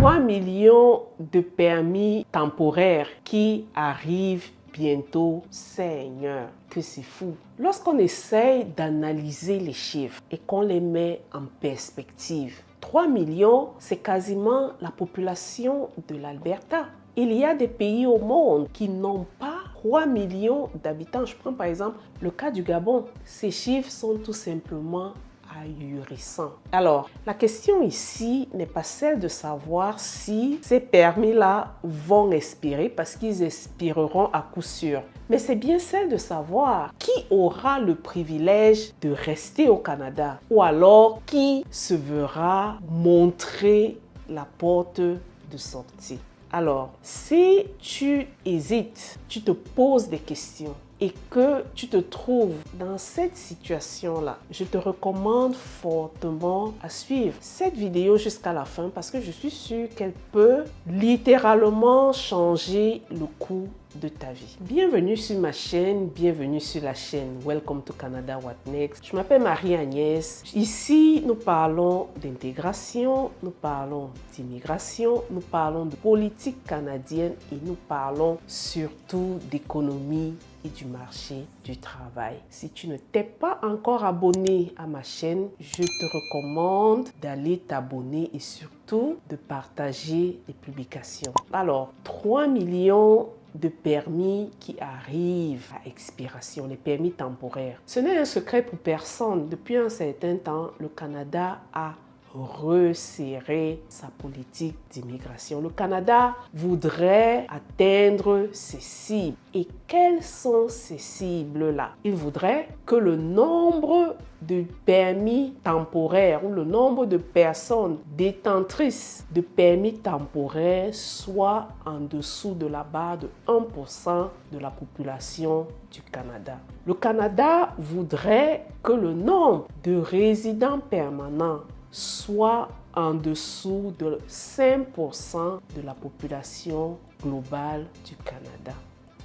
3 millions de permis temporaires qui arrivent bientôt. Seigneur, que c'est fou. Lorsqu'on essaye d'analyser les chiffres et qu'on les met en perspective, 3 millions, c'est quasiment la population de l'Alberta. Il y a des pays au monde qui n'ont pas 3 millions d'habitants. Je prends par exemple le cas du Gabon. Ces chiffres sont tout simplement ahurissants. Alors, la question ici n'est pas celle de savoir si ces permis-là vont expirer, parce qu'ils expireront à coup sûr. Mais c'est bien celle de savoir qui aura le privilège de rester au Canada, ou alors qui se verra montrer la porte de sortie. Alors, si tu hésites, tu te poses des questions et que tu te trouves dans cette situation-là, je te recommande fortement à suivre cette vidéo jusqu'à la fin, parce que je suis sûre qu'elle peut littéralement changer le cours de ta vie. Bienvenue sur ma chaîne, bienvenue sur la chaîne Welcome to Canada What Next. Je m'appelle Marie-Agnès. Ici, nous parlons d'intégration, nous parlons d'immigration, nous parlons de politique canadienne et nous parlons surtout d'économie et du marché du travail. Si tu ne t'es pas encore abonné à ma chaîne, je te recommande d'aller t'abonner et surtout de partager les publications. Alors, 3 millions de permis qui arrivent à expiration, les permis temporaires. Ce n'est un secret pour personne. Depuis un certain temps, le Canada a resserrer sa politique d'immigration. Le Canada voudrait atteindre ses cibles. Et quelles sont ces cibles-là? Il voudrait que le nombre de permis temporaires ou le nombre de personnes détentrices de permis temporaires soit en dessous de la barre de 1% de la population du Canada. Le Canada voudrait que le nombre de résidents permanents soit en dessous de 5% de la population globale du Canada.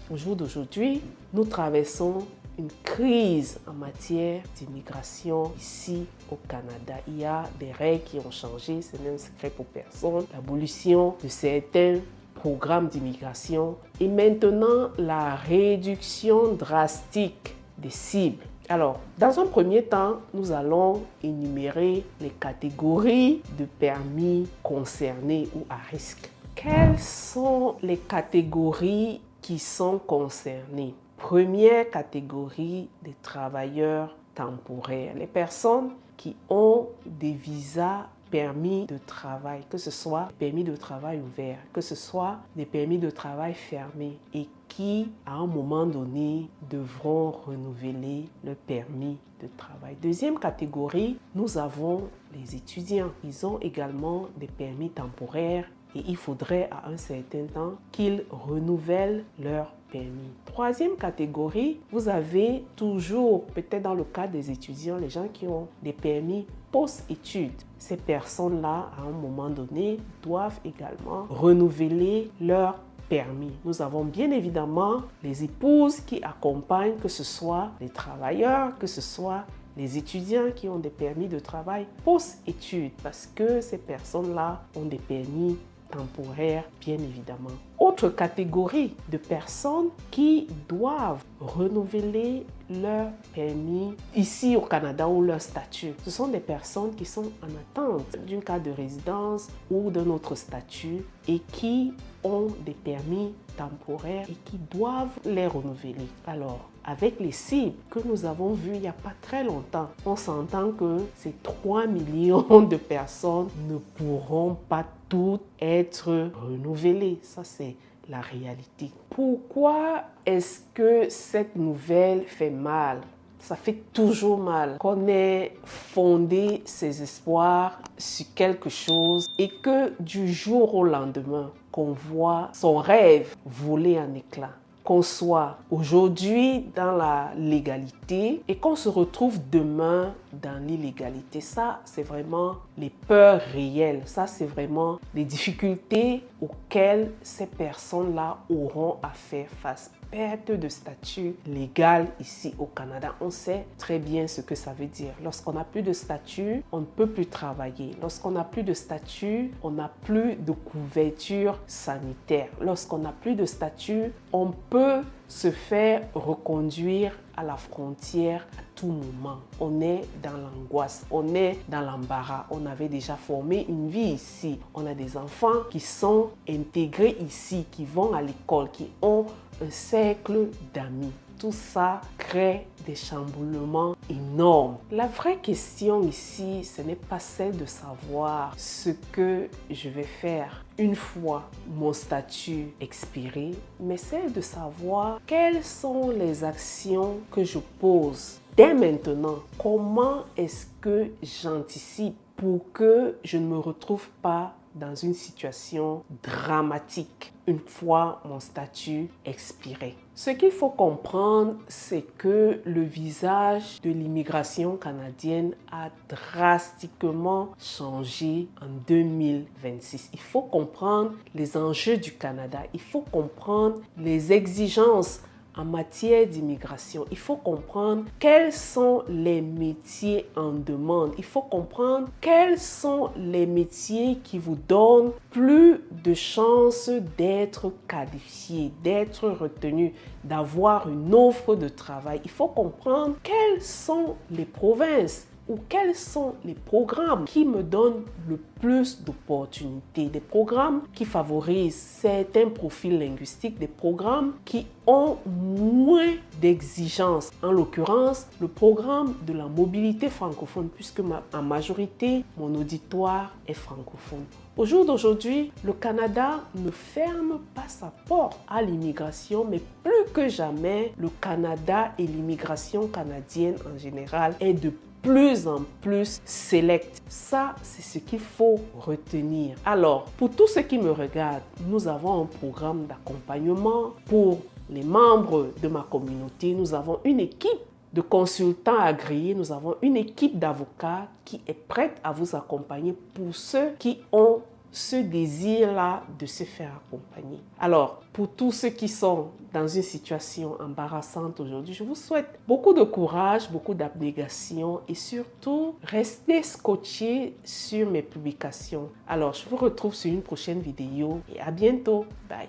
Au jour d'aujourd'hui, nous traversons une crise en matière d'immigration ici au Canada. Il y a des règles qui ont changé, c'est même secret pour personne. L'abolition de certains programmes d'immigration et maintenant la réduction drastique des cibles. Alors, dans un premier temps, nous allons énumérer les catégories de permis concernés ou à risque. Quelles sont les catégories qui sont concernées? Première catégorie, des travailleurs temporaires. Les personnes qui ont des visas permis de travail, que ce soit permis de travail ouvert, que ce soit des permis de travail fermés et qui, à un moment donné, devront renouveler le permis de travail. Deuxième catégorie, nous avons les étudiants. Ils ont également des permis temporaires et il faudrait à un certain temps qu'ils renouvellent leur permis. Troisième catégorie, vous avez toujours, peut-être dans le cas des étudiants, les gens qui ont des permis post-études. Ces personnes-là, à un moment donné, doivent également renouveler leur permis. Nous avons bien évidemment les épouses qui accompagnent, que ce soit les travailleurs, que ce soit les étudiants qui ont des permis de travail post-études, parce que ces personnes-là ont des permis temporaires, bien évidemment. Autre catégorie de personnes qui doivent renouveler leur permis ici au Canada ou leur statut. Ce sont des personnes qui sont en attente d'une carte de résidence ou d'un autre statut et qui ont des permis temporaires et qui doivent les renouveler. Alors, avec les cibles que nous avons vues il n'y a pas très longtemps, on s'entend que ces 3 millions de personnes ne pourront pas toutes être renouvelées. Ça, c'est la réalité. Pourquoi est-ce que cette nouvelle fait mal? Ça fait toujours mal qu'on ait fondé ses espoirs sur quelque chose et que du jour au lendemain, qu'on voit son rêve voler en éclats. Qu'on soit aujourd'hui dans la légalité et qu'on se retrouve demain dans l'illégalité. Ça, c'est vraiment les peurs réelles. Ça, c'est vraiment les difficultés auxquelles ces personnes-là auront à faire face. Perte de statut légal ici au Canada. On sait très bien ce que ça veut dire. Lorsqu'on n'a plus de statut, on ne peut plus travailler. Lorsqu'on n'a plus de statut, on n'a plus de couverture sanitaire. Lorsqu'on n'a plus de statut, on peut se faire reconduire à la frontière à tout moment. On est dans l'angoisse, on est dans l'embarras. On avait déjà formé une vie ici. On a des enfants qui sont intégrés ici, qui vont à l'école, qui ont un cercle d'amis. Tout ça crée des chamboulements énormes. La vraie question ici, ce n'est pas celle de savoir ce que je vais faire une fois mon statut expiré, mais celle de savoir quelles sont les actions que je pose dès maintenant. Comment est-ce que j'anticipe pour que je ne me retrouve pas dans une situation dramatique une fois mon statut expiré. Ce qu'il faut comprendre, c'est que le visage de l'immigration canadienne a drastiquement changé en 2026. Il faut comprendre les enjeux du Canada, il faut comprendre les exigences en matière d'immigration. Il faut comprendre quels sont les métiers en demande. Il faut comprendre quels sont les métiers qui vous donnent plus de chances d'être qualifié, d'être retenu, d'avoir une offre de travail. Il faut comprendre quelles sont les provinces ou quels sont les programmes qui me donnent le plus d'opportunités, des programmes qui favorisent certains profils linguistiques, des programmes qui ont moins d'exigences. En l'occurrence, le programme de la mobilité francophone, puisque en majorité, mon auditoire est francophone. Au jour d'aujourd'hui, le Canada ne ferme pas sa porte à l'immigration, mais plus que jamais, le Canada et l'immigration canadienne en général est de plus en plus select. Ça, c'est ce qu'il faut retenir. Alors, pour tous ceux qui me regardent, nous avons un programme d'accompagnement pour les membres de ma communauté. Nous avons une équipe de consultants agréés, nous avons une équipe d'avocats qui est prête à vous accompagner pour ceux qui ont ce désir-là de se faire accompagner. Alors, pour tous ceux qui sont dans une situation embarrassante aujourd'hui, je vous souhaite beaucoup de courage, beaucoup d'abnégation et surtout, restez scotchés sur mes publications. Alors, je vous retrouve sur une prochaine vidéo et à bientôt. Bye!